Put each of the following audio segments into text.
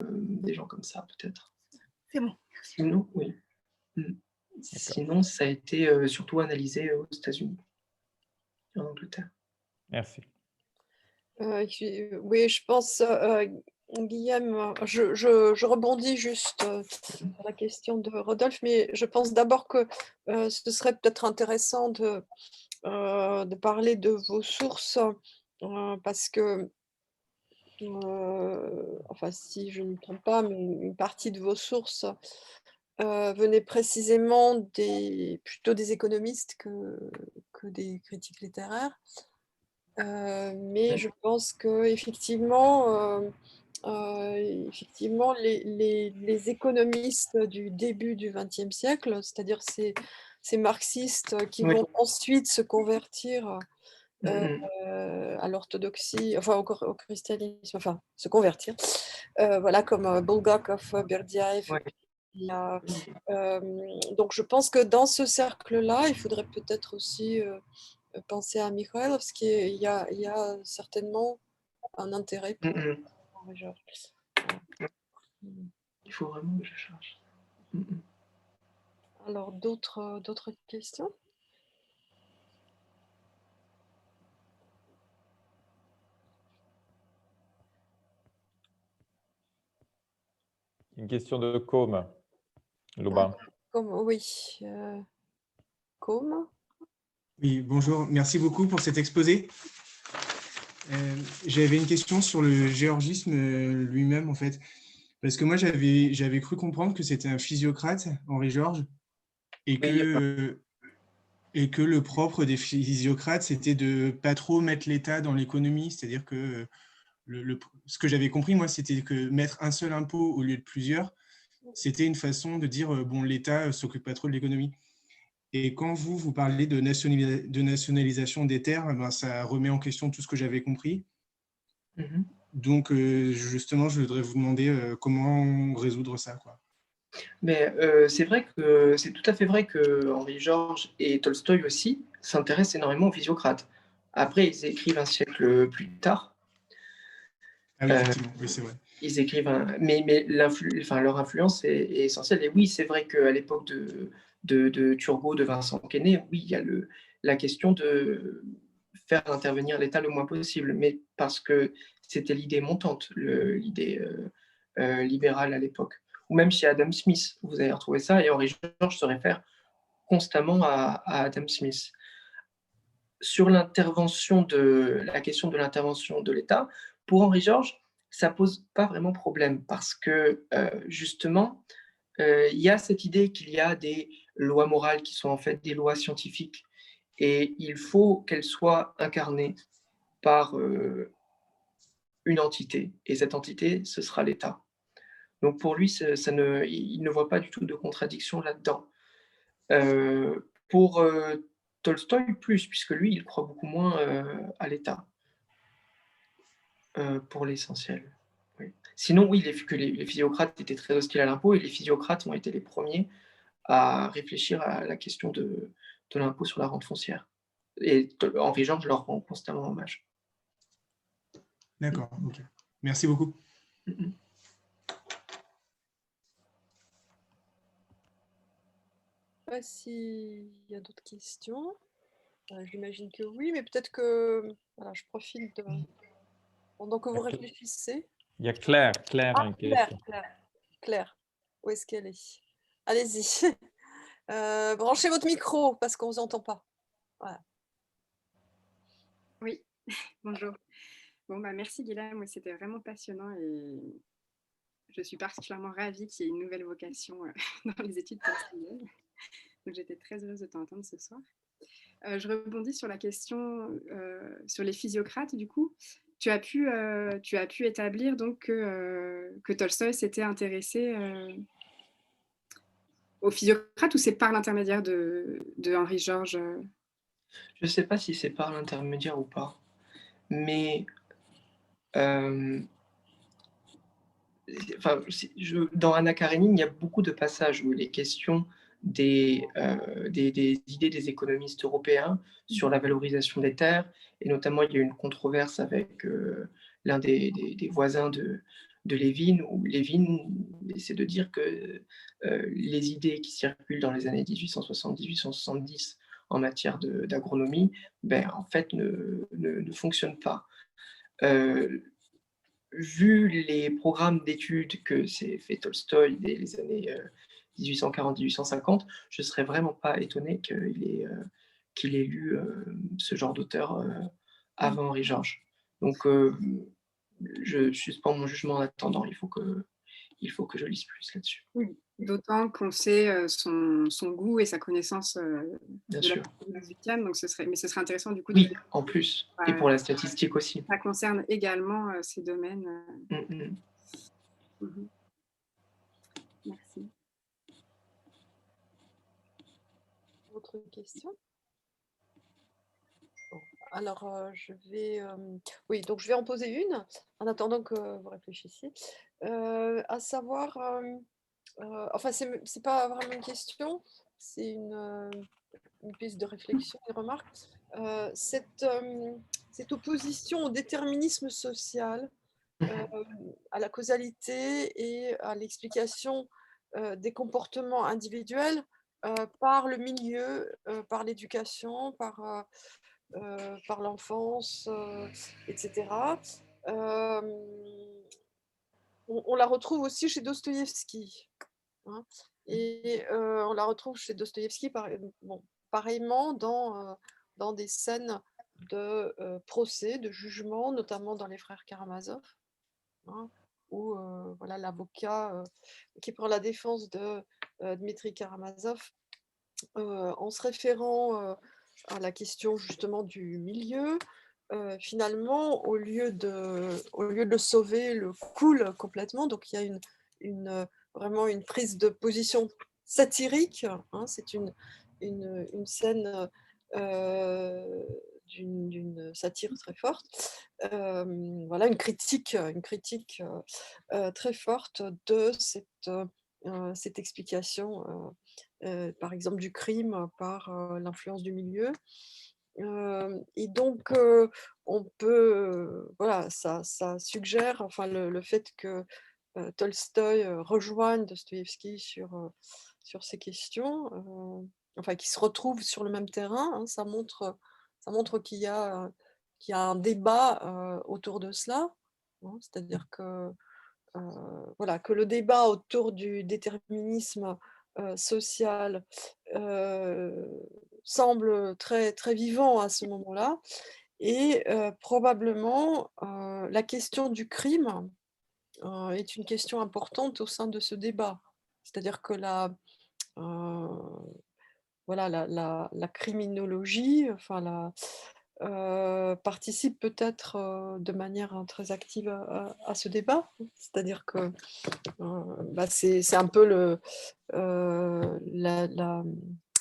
des gens comme ça peut-être. C'est bon. Sinon, oui. Sinon, ça a été surtout analysé aux États-Unis et en Angleterre. Merci. Oui, je pense, Guillaume, je rebondis juste sur la question de Rodolphe, mais je pense d'abord que ce serait peut-être intéressant de parler de vos sources, parce que, enfin, si je ne me trompe pas, mais une partie de vos sources venait précisément plutôt des économistes que des critiques littéraires. Mais je pense qu'effectivement, effectivement, les économistes du début du XXe siècle, c'est-à-dire ces marxistes qui vont ensuite se convertir à l'orthodoxie, enfin au christianisme, enfin se convertir, voilà, comme Bulgakov, Berdyaev. Donc je pense que dans ce cercle-là, il faudrait peut-être aussi penser à Mikhailovski, il y a certainement un intérêt pour Henri Georges. Il faut vraiment que je cherche. Alors, d'autres questions? Une question de Com. Loba. Oui. Com. Oui, bonjour. Merci beaucoup pour cet exposé. J'avais une question sur le géorgisme lui-même, en fait. Parce que moi, j'avais cru comprendre que c'était un physiocrate, Henri Georges, et que le propre des physiocrates, c'était de pas trop mettre l'État dans l'économie. C'est-à-dire que ce que j'avais compris, moi, c'était que mettre un seul impôt au lieu de plusieurs, c'était une façon de dire, bon, l'État s'occupe pas trop de l'économie. Et quand vous parlez de nationalisation des terres, ben, ça remet en question tout ce que j'avais compris. Donc, justement, je voudrais vous demander comment résoudre ça, quoi. Mais c'est vrai que c'est tout à fait vrai que Henri Georges et Tolstoï aussi s'intéressent énormément aux physiocrates. Après, ils écrivent un siècle plus tard. Ah oui, effectivement, oui, c'est vrai. Ils écrivent mais leur influence est essentielle. Et oui, c'est vrai qu'à l'époque de Turgot, de Vincent Quesnay, oui, il y a la question de faire intervenir l'État le moins possible, mais parce que c'était l'idée montante, l'idée libérale à l'époque. Ou même chez Adam Smith, vous allez retrouver ça, et Henri Georges se réfère constamment à Adam Smith. Sur la question de l'intervention de l'État, pour Henri Georges, ça pose pas vraiment problème parce que justement, il y a cette idée qu'il y a des lois morales qui sont en fait des lois scientifiques et il faut qu'elles soient incarnées par une entité et cette entité, ce sera l'État. Donc pour lui, il ne voit pas du tout de contradiction là-dedans. Pour Tolstoï, plus, puisque lui, il croit beaucoup moins à l'État, pour l'essentiel. Oui. Sinon, oui, les physiocrates étaient très hostiles à l'impôt, et les physiocrates ont été les premiers à réfléchir à la question de l'impôt sur la rente foncière. Et Henri Georges leur rend constamment hommage. D'accord, ok. Merci beaucoup. Je ne sais pas s'il y a d'autres questions. J'imagine que oui, mais peut-être que voilà, je profite pendant que vous réfléchissez. Il y a Claire a une question. Claire, où est-ce qu'elle est? Allez-y. Branchez votre micro parce qu'on ne vous entend pas. Voilà. Oui, bonjour. Bon, merci Guillaume, c'était vraiment passionnant et je suis particulièrement ravie qu'il y ait une nouvelle vocation dans les études tolstoïennes. Donc j'étais très heureuse de t'entendre ce soir. Je rebondis sur la question sur les physiocrates du coup. Tu as pu établir donc que Tolstoï s'était intéressé aux physiocrates ou c'est par l'intermédiaire de Henri Georges Je ne sais pas si c'est par l'intermédiaire ou pas, mais dans Anna Karénine, il y a beaucoup de passages où il est question des idées des économistes européens sur la valorisation des terres, et notamment il y a eu une controverse avec l'un des voisins Lévin, où Lévin essaie de dire que les idées qui circulent dans les années 1860-1870 en matière d'agronomie, ben, en fait, ne fonctionnent pas. Vu les programmes d'études que s'est fait Tolstoï dès les années 1840-1850, je ne serais vraiment pas étonné qu'il ait lu ce genre d'auteur avant Henri Georges. Donc, je suspends mon jugement en attendant. Il faut que je lise plus là-dessus. Oui, d'autant qu'on sait son goût et sa connaissance Bien de la sûr. culture mexicaine, donc ce serait intéressant du coup Oui, de en plus. Et pour la statistique aussi. ça concerne également ces domaines. Merci. Autre question? Bon, alors, oui, donc je vais en poser une en attendant que vous réfléchissiez. À savoir, enfin, c'est pas vraiment une question, c'est une piste de réflexion, une remarque. Cette opposition au déterminisme social, à la causalité et à l'explication des comportements individuels par le milieu, par l'éducation, par l'enfance, etc. On la retrouve aussi chez Dostoïevski. Hein, et on la retrouve chez Dostoïevski pareillement dans des scènes de procès, de jugement, notamment dans Les Frères Karamazov, hein, où voilà, l'avocat qui prend la défense de Dmitri Karamazov en se référant à la question justement du milieu, finalement, au lieu de le sauver, le coule complètement. Donc il y a vraiment une prise de position satirique, hein, c'est une scène d'une satire très forte, voilà, une critique très forte de cette explication, par exemple du crime par l'influence du milieu. Et donc, on peut, voilà, ça suggère, enfin, le fait que Tolstoï rejoigne Dostoïevski sur ces questions, enfin, qui se retrouvent sur le même terrain, hein, ça montre qu'il y a un débat autour de cela, hein, c'est-à-dire que voilà, que le débat autour du déterminisme social semble très, très vivant à ce moment-là. Et probablement, la question du crime est une question importante au sein de ce débat. C'est-à-dire que voilà, la criminologie, enfin, participe peut-être de manière très active à ce débat. C'est-à-dire que c'est un peu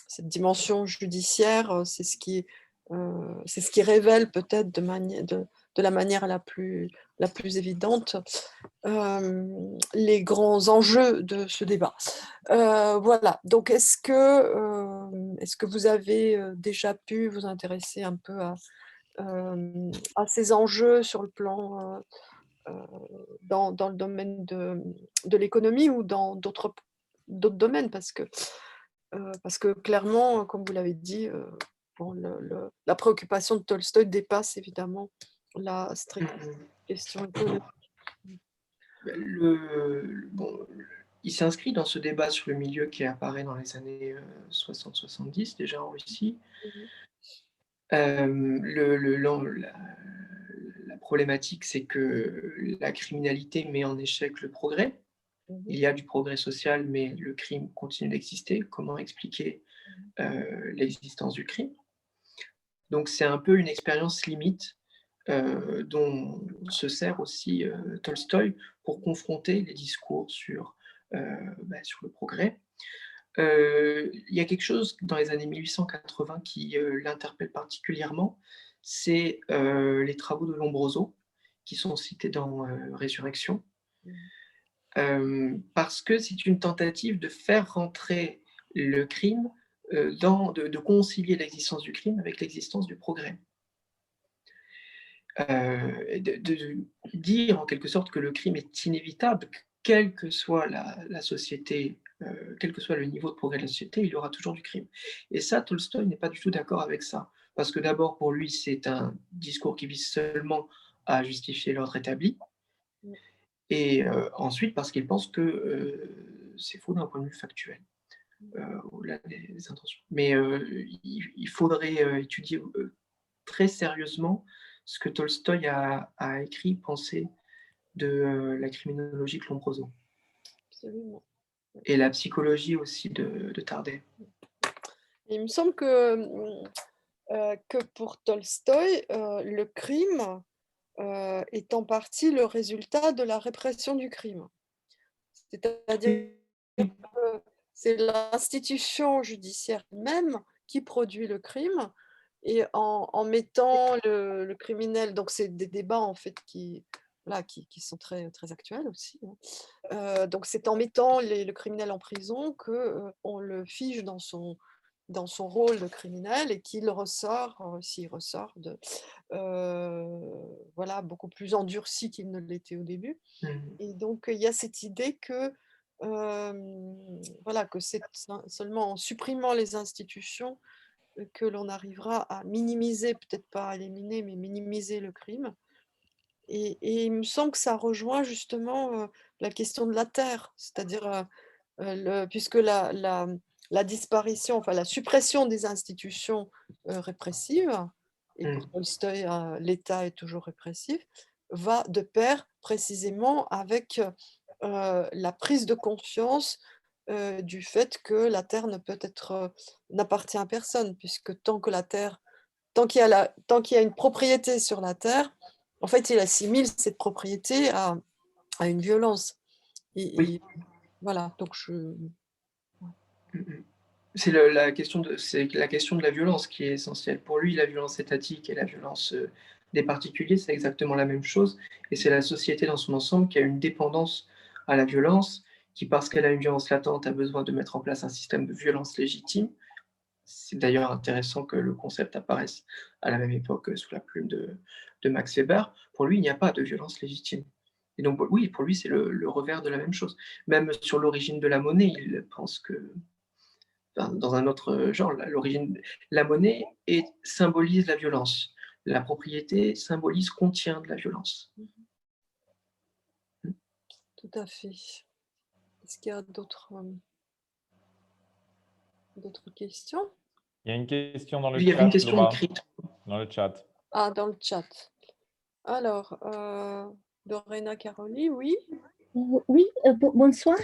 cette dimension judiciaire, c'est ce qui révèle peut-être de la manière la plus évidente les grands enjeux de ce débat. Voilà, donc est-ce que vous avez déjà pu vous intéresser un peu à ces enjeux sur le plan dans le domaine de l'économie ou dans d'autres domaines, parce que clairement, comme vous l'avez dit, la préoccupation de Tolstoï dépasse évidemment la stricte question économique. Il s'inscrit dans ce débat sur le milieu qui apparaît dans les années 60-70 déjà en Russie. La problématique, c'est que la criminalité met en échec le progrès. Il y a du progrès social, mais le crime continue d'exister. Comment expliquer l'existence du crime? Donc c'est un peu une expérience limite dont se sert aussi Tolstoï pour confronter les discours sur le progrès. Il y a quelque chose dans les années 1880 qui l'interpelle particulièrement, c'est les travaux de Lombroso, qui sont cités dans Résurrection, parce que c'est une tentative de faire rentrer le crime, de concilier l'existence du crime avec l'existence du progrès. de dire en quelque sorte que le crime est inévitable, quelle que soit la société, quel que soit le niveau de progrès de la société, il y aura toujours du crime. Et ça, Tolstoï n'est pas du tout d'accord avec ça. Parce que d'abord, pour lui, c'est un discours qui vise seulement à justifier l'ordre établi. Et ensuite, parce qu'il pense que c'est faux d'un point de vue factuel, au-delà des intentions. Mais il faudrait étudier très sérieusement ce que Tolstoï a écrit, pensé de la criminologie de Lombroso. Absolument. Et la psychologie aussi de Tardet. Il me semble que pour Tolstoï, le crime est en partie le résultat de la répression du crime. C'est-à-dire que c'est l'institution judiciaire même qui produit le crime, et en mettant le criminel, donc c'est des débats en fait qui sont très, très actuels aussi. Donc c'est en mettant le criminel en prison qu'on le fige dans son rôle de criminel et qu'il ressort, s'il ressort, voilà, beaucoup plus endurci qu'il ne l'était au début. Et donc il y a cette idée que voilà, que c'est seulement en supprimant les institutions que l'on arrivera à minimiser, peut-être pas à éliminer, mais minimiser le crime. Et il me semble que ça rejoint justement la question de la terre, c'est-à-dire puisque la disparition, enfin la suppression des institutions répressives, et pour Tolstoï, l'État est toujours répressif, va de pair précisément avec la prise de conscience du fait que la terre ne peut être, n'appartient à personne, puisque tant qu'il y a une propriété sur la terre, en fait, il assimile cette propriété à une violence. Oui. Voilà, donc C'est la question de la violence qui est essentielle. Pour lui, la violence étatique et la violence des particuliers, c'est exactement la même chose. Et c'est la société dans son ensemble qui a une dépendance à la violence, qui, parce qu'elle a une violence latente, a besoin de mettre en place un système de violence légitime. C'est d'ailleurs intéressant que le concept apparaisse à la même époque sous la plume de Max Weber. Pour lui, il n'y a pas de violence légitime. Et donc, oui, pour lui, c'est le revers de la même chose. Même sur l'origine de la monnaie, il pense que, enfin, dans un autre genre, la monnaie symbolise la violence. La propriété symbolise, contient de la violence. Tout à fait. Est-ce qu'il y a d'autres questions? Il y a une question dans le Il y chat. avait une question Loba, écrite. dans le chat. Ah, dans le chat. Alors, Lorena Caroli, oui. Oui, bonsoir.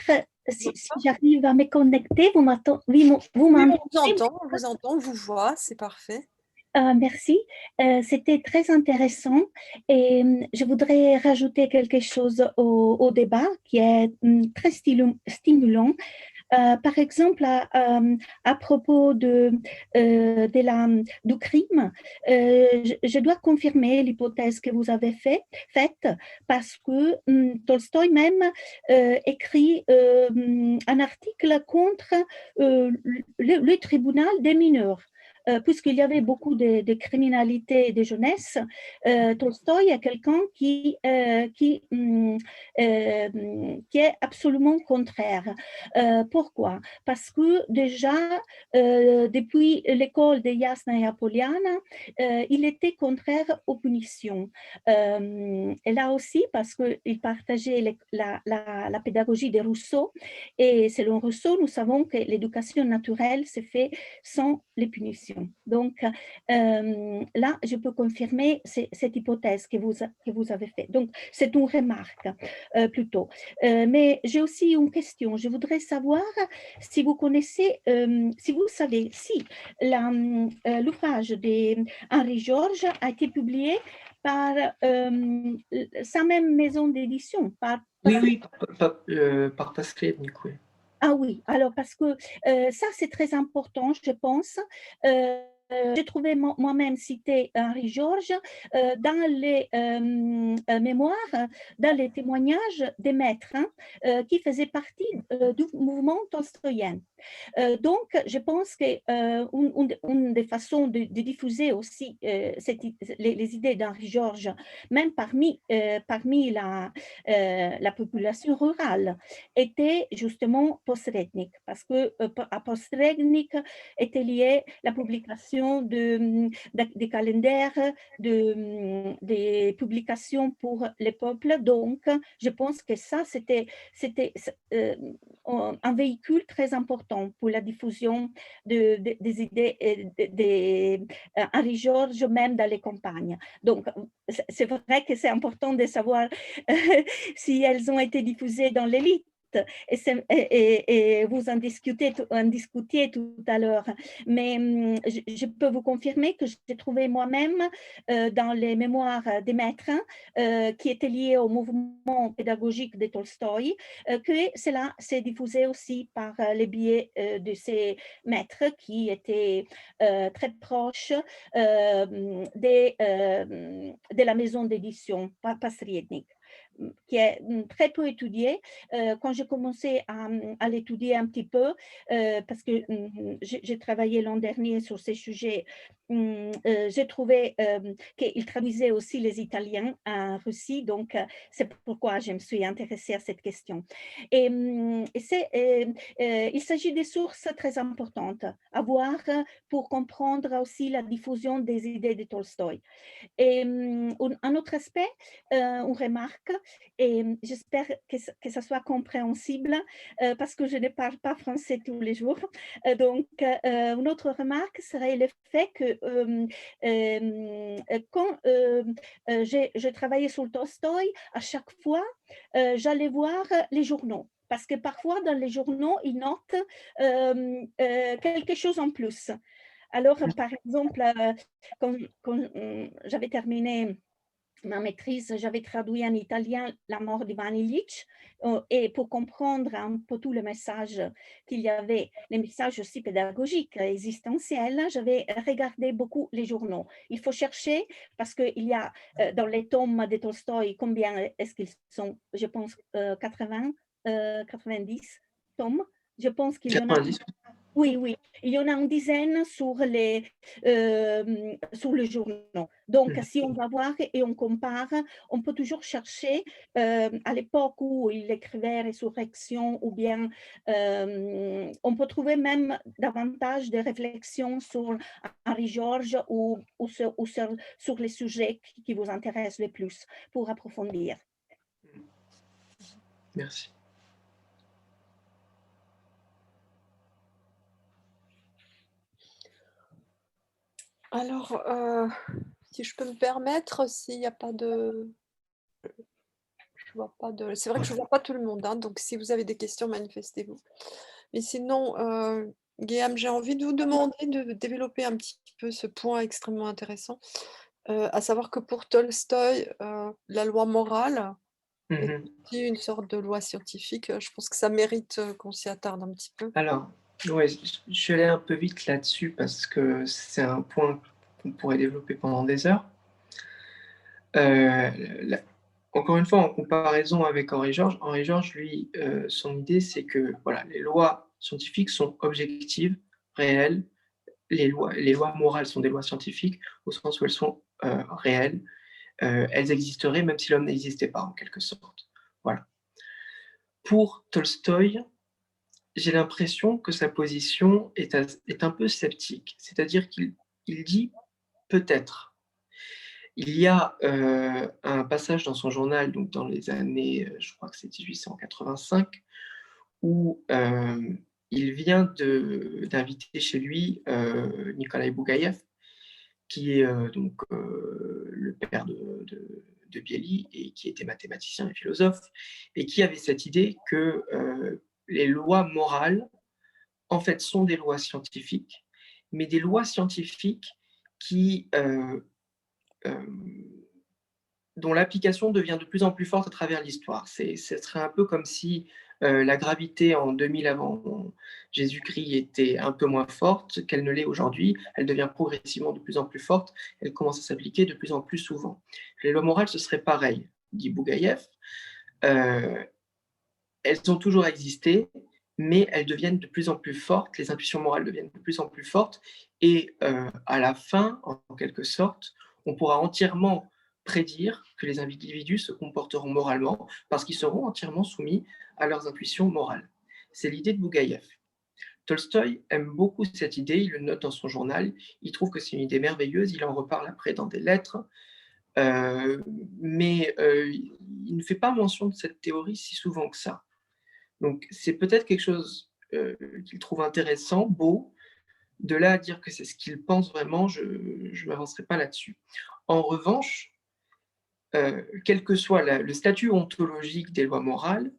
Si j'arrive à me connecter, vous m'entendez? Oui, vous Oui, m'entendez? on vous entend, on vous voit, c'est parfait. Merci. C'était très intéressant et je voudrais rajouter quelque chose au débat qui est très stimulant. Par exemple, à propos du crime, je dois confirmer l'hypothèse que vous avez faite parce que Tolstoï même écrit un article contre le tribunal des mineurs. Puisqu'il y avait beaucoup de criminalité de jeunesse, Tolstoï est quelqu'un qui est absolument contraire. Pourquoi? Parce que déjà, depuis l'école de Jasna et Apollina, il était contraire aux punitions. Et là aussi, parce qu'il partageait la pédagogie de Rousseau, et selon Rousseau, nous savons que l'éducation naturelle se fait sans les punitions. Donc, là, je peux confirmer cette hypothèse que vous avez faite. Donc, c'est une remarque plutôt. Mais j'ai aussi une question. Je voudrais savoir si vous connaissez, si vous savez si l'ouvrage d'Henri Georges a été publié par sa même maison d'édition. Oui, par Pascalnik, oui. Ah oui, alors parce que ça, c'est très important, je pense, j'ai trouvé moi-même citer Henri Georges dans les mémoires, dans les témoignages des maîtres qui faisaient partie du mouvement tolstoïen. Donc, je pense qu'une des façons de diffuser aussi les idées d'Henri Georges, même parmi la population rurale, était justement post-Rednik, parce que à post-Rednik était liée la publication des calendaires, des publications pour les peuples. Donc, je pense que ça, c'était un véhicule très important pour la diffusion des idées d'Henri Georges, même dans les campagnes. Donc, c'est vrai que c'est important de savoir si elles ont été diffusées dans l'élite. Et vous en discutiez tout à l'heure. Mais je peux vous confirmer que j'ai trouvé moi-même dans les mémoires des maîtres qui étaient liés au mouvement pédagogique de Tolstoï, que cela s'est diffusé aussi par les biais de ces maîtres qui étaient très proches de la maison d'édition Pasriednik, qui est très peu étudié. Quand j'ai commencé à l'étudier un petit peu, parce que j'ai travaillé l'an dernier sur ces sujets, j'ai trouvé qu'il traduisait aussi les Italiens en Russie, donc c'est pourquoi je me suis intéressée à cette question. Il s'agit des sources très importantes à voir pour comprendre aussi la diffusion des idées de Tolstoï. Et un autre aspect, on remarque, et j'espère que ça soit compréhensible parce que je ne parle pas français tous les jours. Donc, une autre remarque serait le fait que quand je travaillais sur Tolstoï, à chaque fois, j'allais voir les journaux. Parce que parfois, dans les journaux, ils notent quelque chose en plus. Alors, par exemple, quand j'avais terminé ma maîtrise, j'avais traduit en italien La mort d'Ivan Illich, et pour comprendre un peu tout le message qu'il y avait, les messages aussi pédagogiques, existentiels, j'avais regardé beaucoup les journaux. Il faut chercher, parce qu'il y a dans les tomes de Tolstoï, combien est-ce qu'ils sont? Je pense 90 tomes. Je pense qu'il y en a... 90. Oui, oui, il y en a une dizaine sur les journaux. Donc, si on va voir et on compare, on peut toujours chercher à l'époque où il écrivait Résurrection, ou bien on peut trouver même davantage de réflexions sur Henri Georges ou sur les sujets qui vous intéressent le plus pour approfondir. Merci. Alors, si je peux me permettre, s'il n'y a pas de... Je vois pas de... C'est vrai que je ne vois pas tout le monde, hein, donc si vous avez des questions, manifestez-vous. Mais sinon, Guillaume, j'ai envie de vous demander de développer un petit peu ce point extrêmement intéressant, à savoir que pour Tolstoï, la loi morale est aussi une sorte de loi scientifique. Je pense que ça mérite qu'on s'y attarde un petit peu. Alors, ouais, je suis allé un peu vite là-dessus parce que c'est un point qu'on pourrait développer pendant des heures. Encore une fois, en comparaison avec Henri Georges, lui, son idée, c'est que voilà, les lois scientifiques sont objectives, réelles. Les lois morales sont des lois scientifiques au sens où elles sont réelles. Elles existeraient même si l'homme n'existait pas, en quelque sorte. Voilà. Pour Tolstoï, j'ai l'impression que sa position est un peu sceptique, c'est-à-dire qu'il dit peut-être. Il y a un passage dans son journal, donc dans les années, je crois que c'est 1885, où il vient d'inviter chez lui Nikolai Bougaïev, qui est donc le père de Bieli et qui était mathématicien et philosophe, et qui avait cette idée que les lois morales, en fait, sont des lois scientifiques, mais des lois scientifiques dont l'application devient de plus en plus forte à travers l'histoire. Ce serait un peu comme si La gravité en 2000 avant Jésus-Christ était un peu moins forte qu'elle ne l'est aujourd'hui. Elle devient progressivement de plus en plus forte. Elle commence à s'appliquer de plus en plus souvent. Les lois morales, ce serait pareil, dit Bougaïev. Elles ont toujours existé, mais elles deviennent de plus en plus fortes, les intuitions morales deviennent de plus en plus fortes, et à la fin, en quelque sorte, on pourra entièrement prédire que les individus se comporteront moralement parce qu'ils seront entièrement soumis à leurs intuitions morales. C'est l'idée de Bougaïev. Tolstoï aime beaucoup cette idée, il le note dans son journal, il trouve que c'est une idée merveilleuse, il en reparle après dans des lettres, mais il ne fait pas mention de cette théorie si souvent que ça. Donc c'est peut-être quelque chose qu'il trouve intéressant, beau. De là à dire que c'est ce qu'il pense vraiment, je ne m'avancerai pas là-dessus. En revanche, quel que soit le statut ontologique des lois morales,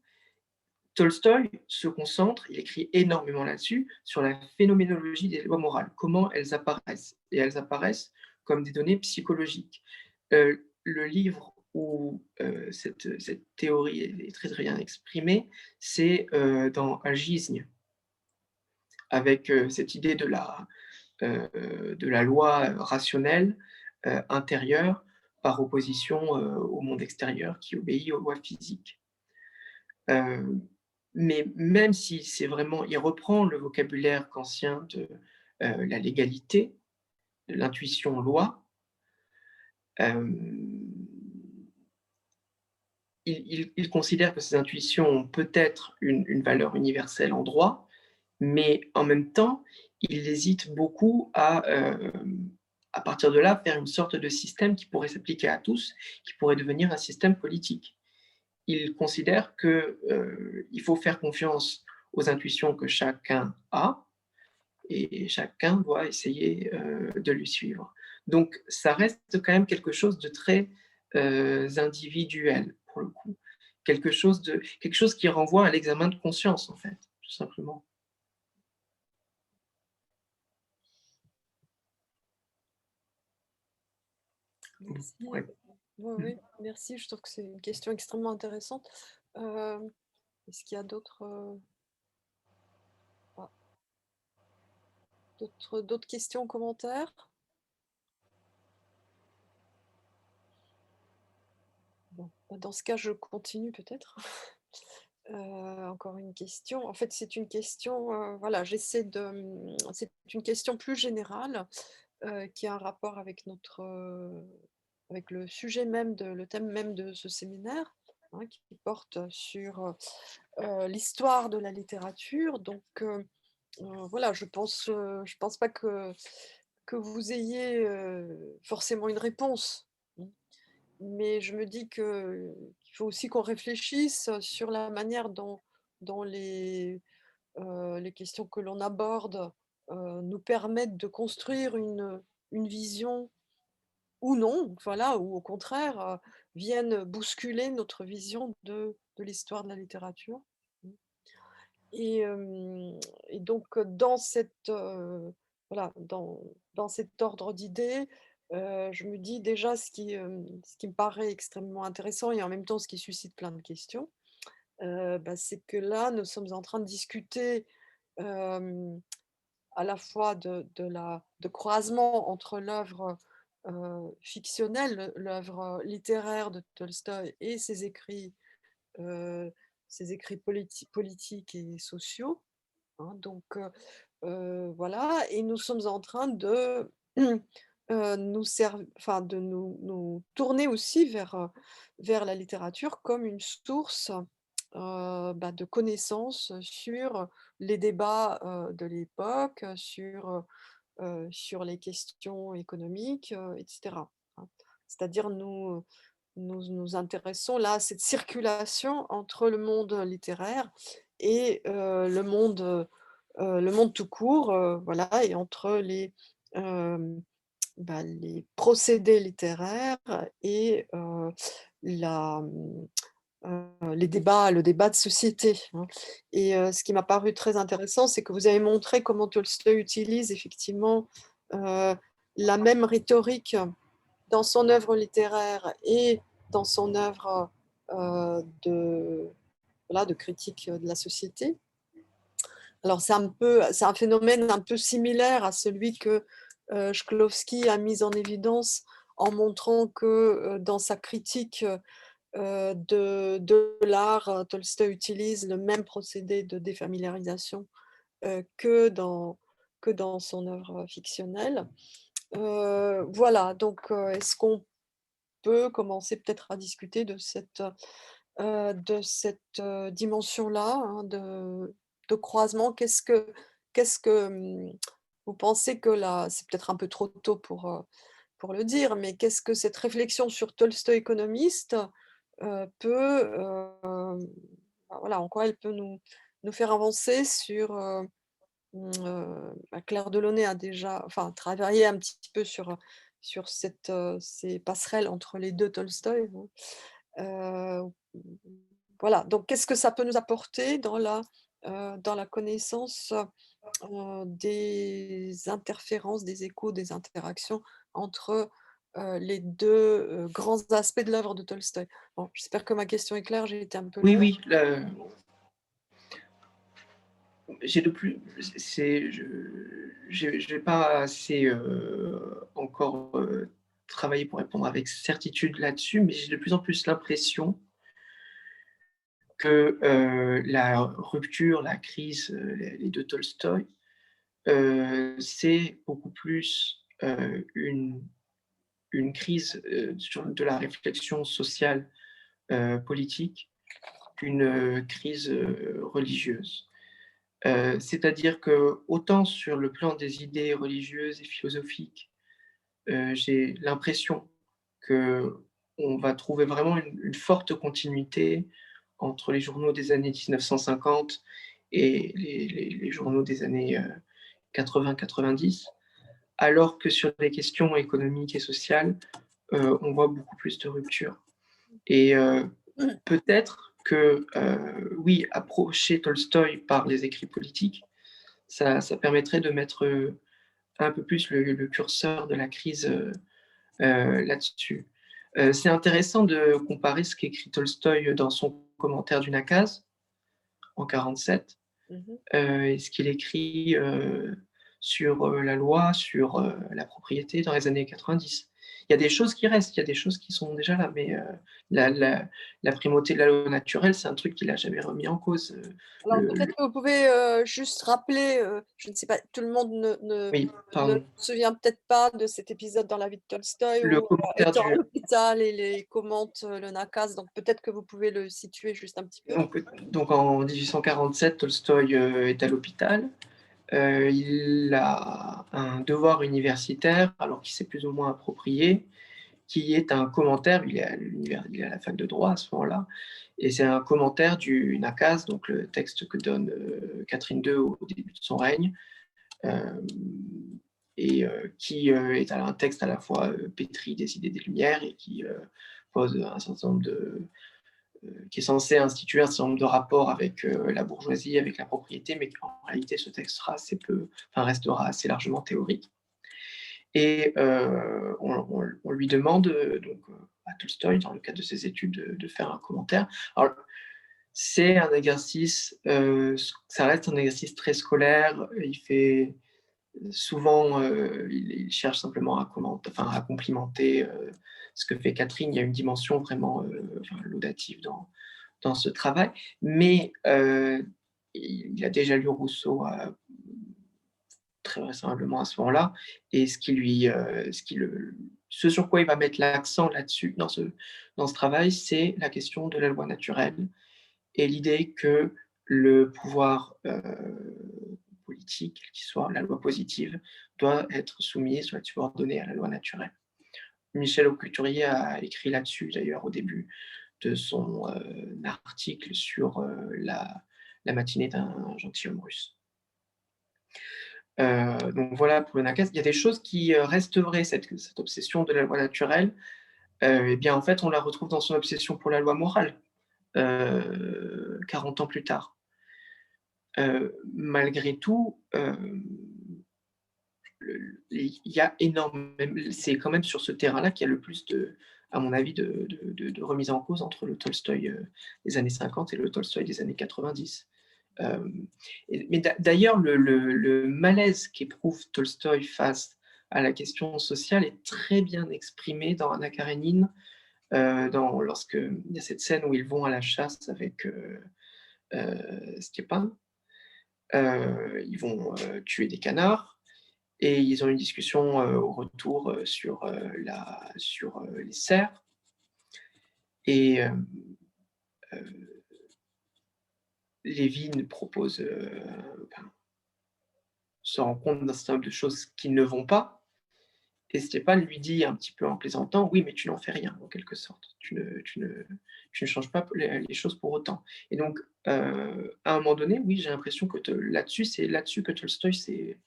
Tolstoï se concentre, il écrit énormément là-dessus, sur la phénoménologie des lois morales, comment elles apparaissent. Et elles apparaissent comme des données psychologiques. Le livre où cette théorie est très, très bien exprimée, c'est dans Agisne, avec cette idée de la loi rationnelle intérieure par opposition au monde extérieur qui obéit aux lois physiques. Mais même si c'est vraiment, il reprend le vocabulaire kantien de la légalité, de l'intuition loi, il considère que ces intuitions ont peut-être une valeur universelle en droit, mais en même temps, il hésite beaucoup à partir de là, faire une sorte de système qui pourrait s'appliquer à tous, qui pourrait devenir un système politique. Il considère qu'il faut faire confiance aux intuitions que chacun a, et chacun doit essayer de lui suivre. Donc, ça reste quand même quelque chose de très individuel, pour le coup. Quelque chose qui renvoie à l'examen de conscience, en fait, tout simplement. Merci. Ouais. Oui, merci. Je trouve que c'est une question extrêmement intéressante. Est-ce qu'il y a d'autres questions, commentaires? Bon, dans ce cas, je continue peut-être. Encore une question. En fait, c'est une question, voilà, c'est une question plus générale qui a un rapport avec avec le sujet même, le thème même de ce séminaire, hein, qui porte sur l'histoire de la littérature. Donc, voilà, je pense pas que vous ayez forcément une réponse. Mais je me dis qu'il faut aussi qu'on réfléchisse sur la manière dont les questions que l'on aborde nous permettent de construire une vision ou non, voilà, ou au contraire viennent bousculer notre vision de l'histoire de la littérature. Et donc dans voilà, dans cet ordre d'idées, je me dis déjà ce qui me paraît extrêmement intéressant et en même temps ce qui suscite plein de questions, c'est que là, nous sommes en train de discuter à la fois de croisement entre l'œuvre fictionnelle, l'œuvre littéraire de Tolstoï et ses écrits politiques et sociaux. Hein, donc voilà, et nous sommes en train de nous tourner aussi vers la littérature comme une source de connaissances sur les débats de l'époque, sur les questions économiques, etc. hein. C'est-à-dire nous intéressons là à cette circulation entre le monde littéraire et le monde tout court, voilà, et entre les procédés littéraires et le débat de société. Hein. Et ce qui m'a paru très intéressant, c'est que vous avez montré comment Tolstoï utilise effectivement la même rhétorique dans son œuvre littéraire et dans son œuvre voilà, de critique de la société. Alors c'est un phénomène un peu similaire à celui que Shklovsky a mis en évidence en montrant que dans sa critique de l'art, Tolstoï utilise le même procédé de défamiliarisation que dans son œuvre fictionnelle. Voilà, donc est-ce qu'on peut commencer peut-être à discuter de cette dimension-là, hein, de croisement? Qu'est-ce que vous pensez que là, c'est peut-être un peu trop tôt pour le dire, mais qu'est-ce que cette réflexion sur Tolstoï économiste peut, voilà, en quoi elle peut nous faire avancer sur Claire Delaunay a déjà travaillé un petit peu sur ces passerelles entre les deux Tolstoï. Voilà, donc qu'est-ce que ça peut nous apporter dans la connaissance des interférences, des échos, des interactions entre les deux grands aspects de l'œuvre de Tolstoï. Bon, j'espère que ma question est claire, j'ai été un peu Oui, longue. oui. J'ai de plus, je n'ai pas assez encore travaillé pour répondre avec certitude là-dessus, mais j'ai de plus en plus l'impression que la rupture, la crise, les deux Tolstoï, c'est beaucoup plus une crise de la réflexion sociale politique qu'une crise religieuse. C'est-à-dire que autant sur le plan des idées religieuses et philosophiques, j'ai l'impression qu'on va trouver vraiment une forte continuité entre les journaux des années 1950 et les journaux des années 80-90, alors que sur les questions économiques et sociales, on voit beaucoup plus de ruptures. Et peut-être que, oui, approcher Tolstoï par les écrits politiques, ça permettrait de mettre un peu plus le curseur de la crise là-dessus. C'est intéressant de comparer ce qu'écrit Tolstoï dans son commentaire du Nakaz en 1947 et ce qu'il écrit sur la loi, sur la propriété dans les années 90. Il y a des choses qui restent, il y a des choses qui sont déjà là, mais la primauté de la loi naturelle, c'est un truc qu'il n'a jamais remis en cause. Alors peut-être que vous pouvez juste rappeler, je ne sais pas, tout le monde Oui, ne pardon. se souvient peut-être pas de cet épisode dans la vie de Tolstoï Le où commentaire étant à du... l'hôpital il commente le Nakaz, donc peut-être que vous pouvez le situer juste un petit peu. Donc en 1847, Tolstoï est à l'hôpital. Il a un devoir universitaire, alors qu'il s'est plus ou moins approprié, qui est un commentaire, il est à la fac de droit à ce moment-là, et c'est un commentaire du Nakaz, donc le texte que donne Catherine II au début de son règne, et qui est un texte à la fois pétri des idées des Lumières et qui pose un certain nombre qui est censé instituer un certain nombre de rapports avec la bourgeoisie, avec la propriété, mais en réalité ce texte restera assez largement théorique. Et on lui demande donc à Tolstoï, dans le cadre de ses études, de faire un commentaire. Alors, c'est un exercice, ça reste un exercice très scolaire. Il fait souvent, il cherche simplement à complimenter ce que fait Catherine. Il y a une dimension vraiment laudative dans ce travail. Mais il a déjà lu Rousseau très vraisemblablement à ce moment-là, et ce sur quoi il va mettre l'accent là-dessus, dans ce travail, c'est la question de la loi naturelle et l'idée que le pouvoir politique, quelle qu'il soit, la loi positive, doit être subordonnée à la loi naturelle. Michel Aucouturier a écrit là-dessus, d'ailleurs, au début de son article sur la matinée d'un gentilhomme russe. Donc voilà pour le Nakaz. Il y a des choses qui restent vraies, cette obsession de la loi naturelle. Eh bien, en fait, on la retrouve dans son obsession pour la loi morale, 40 ans plus tard. Malgré tout, il y a énormément, c'est quand même sur ce terrain-là qu'il y a le plus à mon avis, de remise en cause entre le Tolstoï des années 50 et le Tolstoï des années 90. Mais d'ailleurs, le malaise qu'éprouve Tolstoï face à la question sociale est très bien exprimé dans Anna Karénine, lorsqu'il y a cette scène où ils vont à la chasse avec Stepan. Ils vont tuer des canards et ils ont une discussion au retour sur les cerfs. Et Lévin propose, se rend compte d'un certain nombre de choses qui ne vont pas. Et Stéphane lui dit un petit peu en plaisantant, oui, mais tu n'en fais rien, en quelque sorte. Tu ne changes pas les choses pour autant. Et donc, à un moment donné, oui, j'ai l'impression que c'est là-dessus que Tolstoï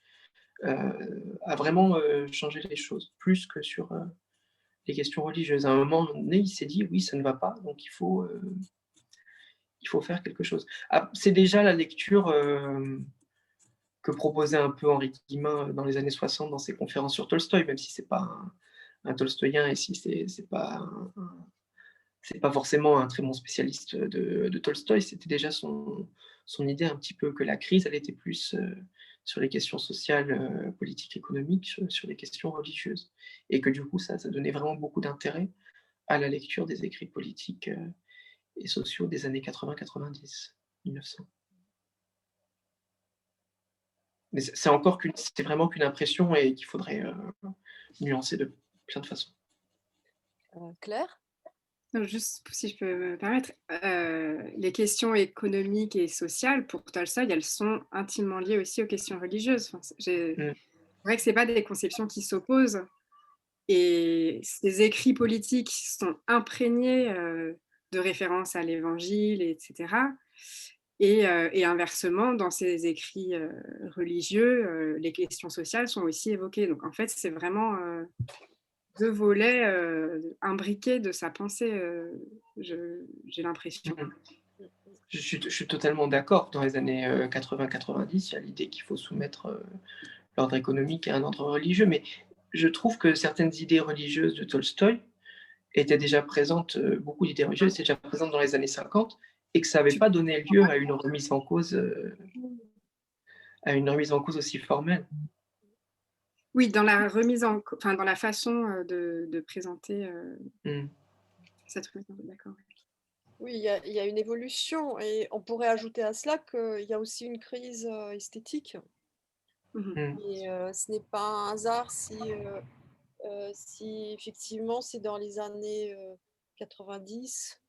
a vraiment changé les choses, plus que sur les questions religieuses. À un moment donné, il s'est dit, oui, ça ne va pas, donc il faut faire quelque chose. Ah, c'est déjà la lecture que proposait un peu Henri Guillemin dans les années 60 dans ses conférences sur Tolstoï, même si c'est pas un Tolstoïen et si c'est pas forcément un très bon spécialiste de Tolstoï, c'était déjà son idée un petit peu que la crise, elle était plus sur les questions sociales, politiques, économiques, sur les questions religieuses. Et que du coup, ça donnait vraiment beaucoup d'intérêt à la lecture des écrits politiques et sociaux des années 80-90, 1900. Mais c'est vraiment qu'une impression et qu'il faudrait nuancer de plein de façons. Claire? Juste si je peux me permettre, les questions économiques et sociales, pour Tolstoï, elles sont intimement liées aussi aux questions religieuses. Enfin, c'est vrai que ce n'est pas des conceptions qui s'opposent. Et ces écrits politiques sont imprégnés de références à l'Évangile, etc. Et inversement, dans ces écrits religieux, les questions sociales sont aussi évoquées. Donc en fait, c'est vraiment deux volets imbriqués de sa pensée, j'ai l'impression. Je suis totalement d'accord. Dans les années 80-90, il y a l'idée qu'il faut soumettre l'ordre économique à un ordre religieux, mais je trouve que certaines idées religieuses de Tolstoï étaient déjà présentes, beaucoup d'idées religieuses étaient déjà présentes dans les années 50, et que ça n'avait pas donné lieu à une remise en cause aussi formelle. Oui, dans la dans la façon de présenter cette remise en cause, d'accord. Oui, il y a une évolution et on pourrait ajouter à cela qu'il y a aussi une crise esthétique. Et ce n'est pas un hasard si effectivement c'est dans les années 90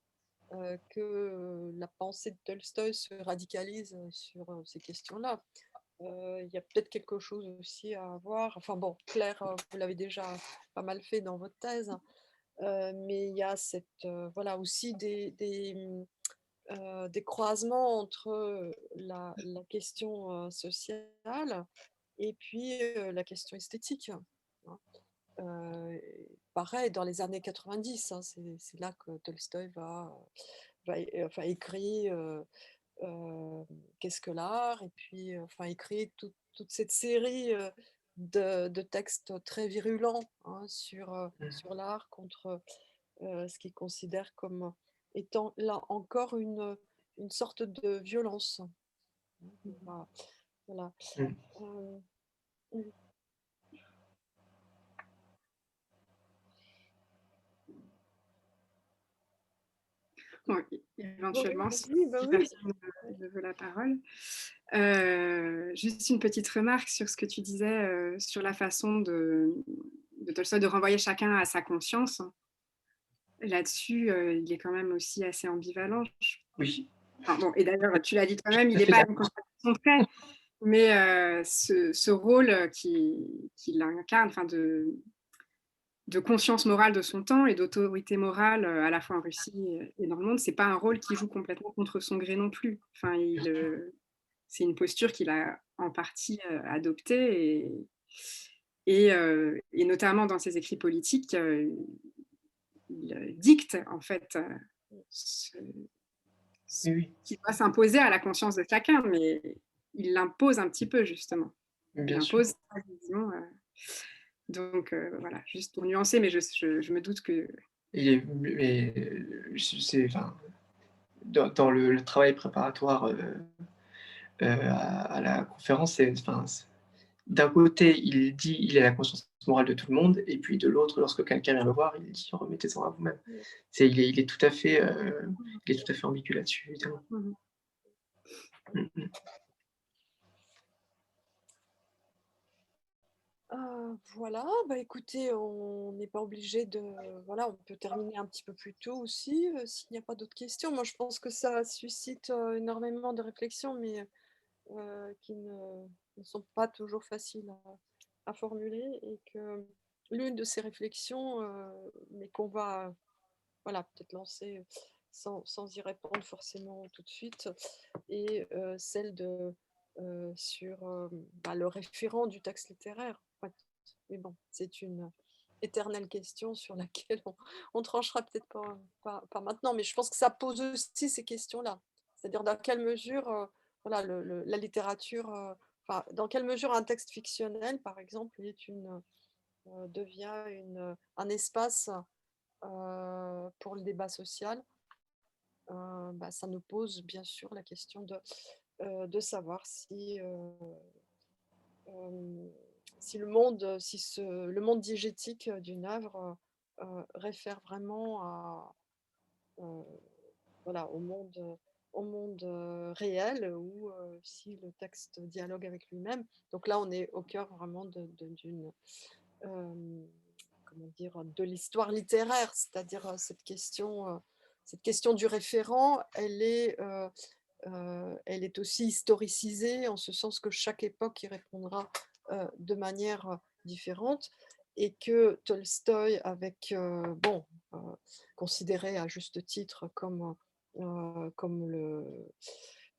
que la pensée de Tolstoï se radicalise sur ces questions-là. Il y a peut-être quelque chose aussi à voir. Enfin bon, Claire, vous l'avez déjà pas mal fait dans votre thèse, mais il y a voilà, aussi des croisements entre la question sociale et puis la question esthétique. Hein. Pareil, dans les années 90, hein, c'est là que Tolstoï enfin, écrit Qu'est-ce que l'art, et puis enfin, écrit toute cette série de textes très virulents sur l'art contre ce qu'il considère comme étant là encore une sorte de violence. Voilà. Bon, éventuellement, si oui. personne ne veut la parole. Juste une petite remarque sur ce que tu disais sur la façon de Tolstoï de renvoyer chacun à sa conscience. Là-dessus, il est quand même aussi assez ambivalent. Oui. Enfin, bon, et d'ailleurs, tu l'as dit toi-même, il n'est pas à une contradiction près, mais ce rôle qu'il incarne, enfin de conscience morale de son temps et d'autorité morale à la fois en Russie et dans le monde, c'est pas un rôle qui joue complètement contre son gré non plus. Enfin, c'est une posture qu'il a en partie adoptée et notamment dans ses écrits politiques, il dicte en fait ce qui doit s'imposer à la conscience de chacun, mais il l'impose un petit peu justement. Il impose sa vision. Donc voilà, juste pour nuancer, mais je me doute que Enfin, dans le travail préparatoire à la conférence, d'un côté, il a la conscience morale de tout le monde, et puis de l'autre, lorsque quelqu'un vient le voir, il dit remettez-en à vous-même. Il est tout à fait ambigu là-dessus, évidemment. Voilà, bah écoutez, on n'est pas obligé de... Voilà, on peut terminer un petit peu plus tôt aussi, s'il n'y a pas d'autres questions. Moi, je pense que ça suscite énormément de réflexions, mais qui ne sont pas toujours faciles à formuler, et que l'une de ces réflexions, mais qu'on va voilà, peut-être lancer sans y répondre forcément tout de suite, et celle sur le référent du texte littéraire. En fait. Mais bon, c'est une éternelle question sur laquelle on tranchera peut-être pas maintenant, mais je pense que ça pose aussi ces questions-là. C'est-à-dire dans quelle mesure voilà, la littérature, dans quelle mesure un texte fictionnel, par exemple, devient un espace pour le débat social. Ça nous pose bien sûr la question de savoir si le monde diégétique d'une œuvre réfère vraiment voilà, au monde réel, ou si le texte dialogue avec lui-même. Donc là, on est au cœur vraiment d'une comment dire, de l'histoire littéraire, c'est-à-dire cette question du référent, elle est aussi historicisée, en ce sens que chaque époque y répondra de manière différente, et que Tolstoï, considéré à juste titre comme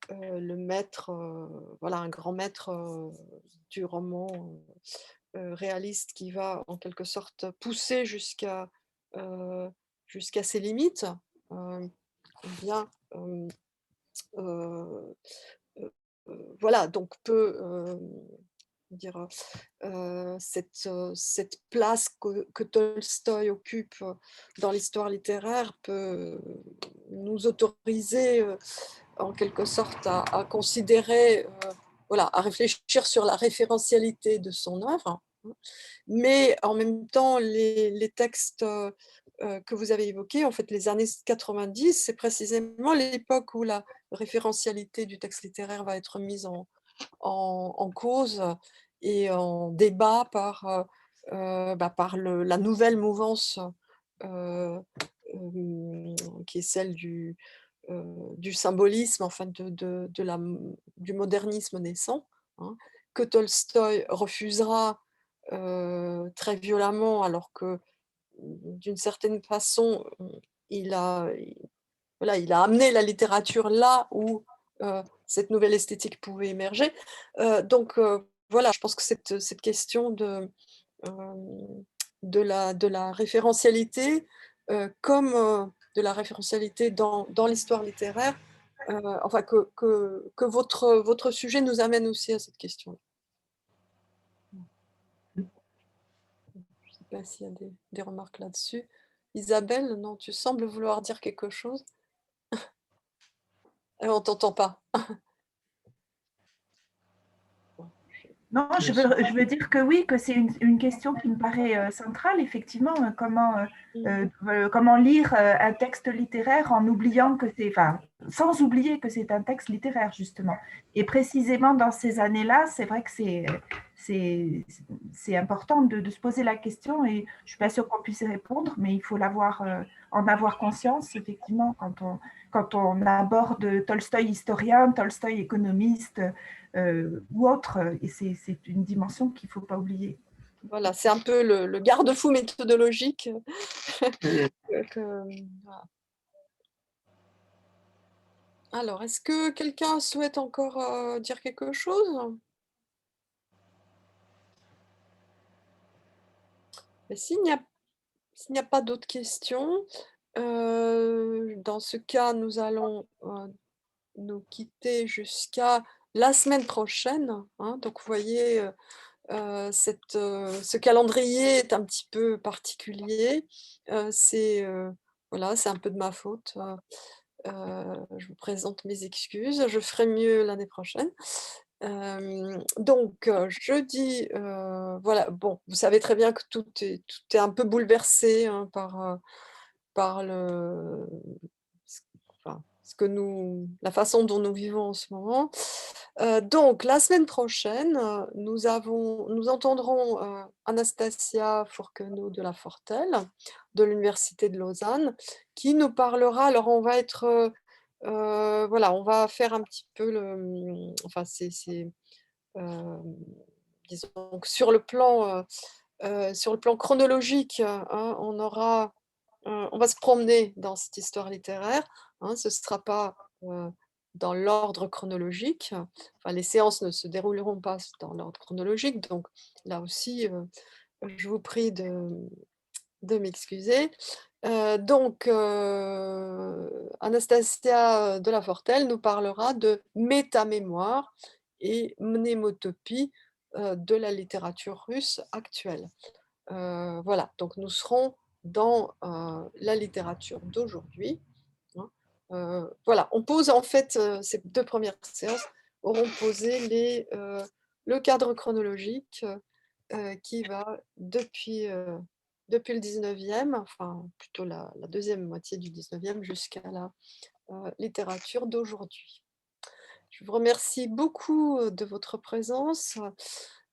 le maître, voilà, un grand maître du roman réaliste, qui va en quelque sorte pousser jusqu'à ses limites, bien voilà, donc peut dire cette place que Tolstoï occupe dans l'histoire littéraire peut nous autoriser en quelque sorte à considérer, voilà, à réfléchir sur la référentialité de son œuvre, mais en même temps les textes que vous avez évoqués, en fait les années 90, c'est précisément l'époque où la référentialité du texte littéraire va être mise en cause et en débat par la nouvelle mouvance qui est celle du symbolisme, enfin du modernisme naissant, hein, que Tolstoï refusera très violemment, alors que d'une certaine façon, il a amené la littérature là où cette nouvelle esthétique pouvait émerger. Donc voilà, je pense que cette question de la référentialité, comme de la référentialité dans l'histoire littéraire, enfin que votre sujet nous amène aussi à cette question. Je ne sais pas s'il y a des remarques là-dessus. Isabelle, non, tu sembles vouloir dire quelque chose. On ne t'entend pas. Non, je veux dire que oui, que c'est une question qui me paraît centrale, effectivement, comment lire un texte littéraire en oubliant que c'est, enfin, sans oublier que c'est un texte littéraire, justement. Et précisément dans ces années-là, c'est vrai que c'est important de se poser la question, et je ne suis pas sûre qu'on puisse y répondre, mais il faut en avoir conscience, effectivement, quand on aborde Tolstoï historien, Tolstoï économiste, ou autre, et c'est une dimension qu'il ne faut pas oublier. Voilà, c'est un peu le garde-fou méthodologique. Voilà. Alors, est-ce que quelqu'un souhaite encore dire quelque chose? S'il n'y a pas d'autres questions, dans ce cas, nous allons nous quitter jusqu'à la semaine prochaine, hein. Donc, vous voyez, ce calendrier est un petit peu particulier. Voilà, c'est un peu de ma faute. Je vous présente mes excuses. Je ferai mieux l'année prochaine. Donc, jeudi, voilà, bon, vous savez très bien que tout est un peu bouleversé hein, par la façon dont nous vivons en ce moment. Donc, la semaine prochaine, nous entendrons Anastasia Fourquenot de la Fortelle, de l'Université de Lausanne, qui nous parlera. Alors, on va être, voilà, on va faire un petit peu enfin, disons que sur le plan chronologique, hein, on va se promener dans cette histoire littéraire. Hein, ce ne sera pas dans l'ordre chronologique. Enfin, les séances ne se dérouleront pas dans l'ordre chronologique. Donc là aussi, je vous prie de m'excuser. Donc, Anastasia de la Fortelle nous parlera de métamémoire et mnémotopie de la littérature russe actuelle. Voilà, donc nous serons dans la littérature d'aujourd'hui. Hein. Voilà, on pose en fait, ces 2 premières séances auront posé le cadre chronologique qui va depuis le 19e, enfin plutôt la deuxième moitié du 19e jusqu'à la littérature d'aujourd'hui. Je vous remercie beaucoup de votre présence.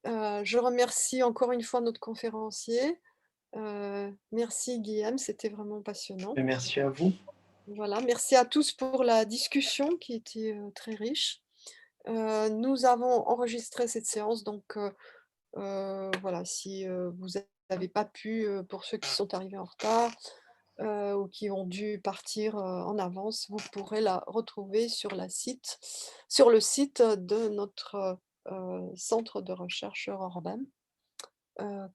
Je remercie encore une fois notre conférencier. Merci Guillaume, c'était vraiment passionnant. Merci à vous. Voilà, merci à tous pour la discussion qui était très riche. Nous avons enregistré cette séance, donc voilà, si vous n'avez pas pu, pour ceux qui sont arrivés en retard ou qui ont dû partir en avance, vous pourrez la retrouver sur le site de notre centre de recherche Eurorbem,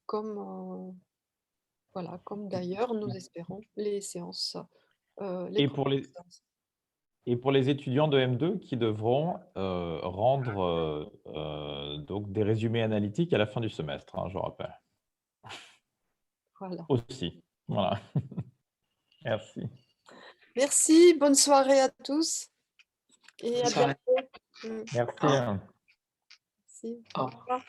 comme d'ailleurs nous espérons les séances. Et pour les étudiants de M2 qui devront rendre donc des résumés analytiques à la fin du semestre, hein, je rappelle. Voilà. Aussi. Voilà. Merci. Merci, bonne soirée à tous et Bonne à soirée. bientôt. Merci. Merci. Au revoir.